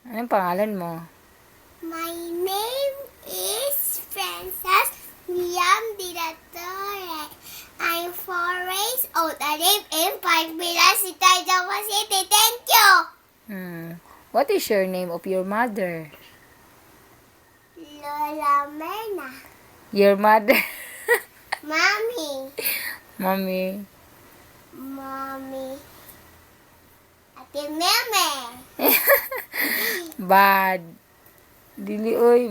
Anong pangalan mo? My name is Princess Liam de la Torre. I'm 4 years old. I live in Pagbilas, Java City. Thank you. What is your name of your mother? Lola Merna. Your mother? Mommy. Mommy. Mommy. Ate Meme. Bad. Dili, oy.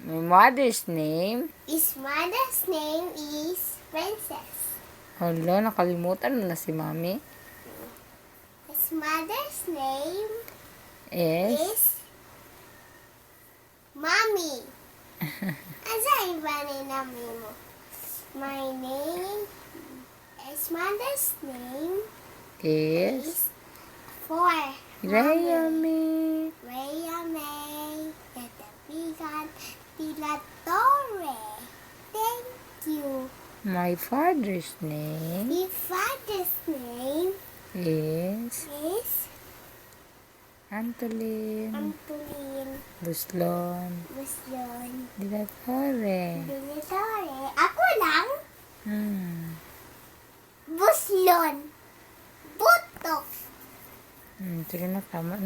My mother's name? His mother's name is Princess. Hala, nakalimutan mo na si Mami. His mother's name Yes. is Mommy. Asa iba ni namin mo? My name, his mother's name Yes. is for Raya me. Rhea May Tatabigan de la Torre. Thank you. My father's name The father's name is is Antolin Antolin Buslon Buslon de la Torre. de la Torre. Ako lang? Hmm. Buslon. Butok. Sige na, tama na.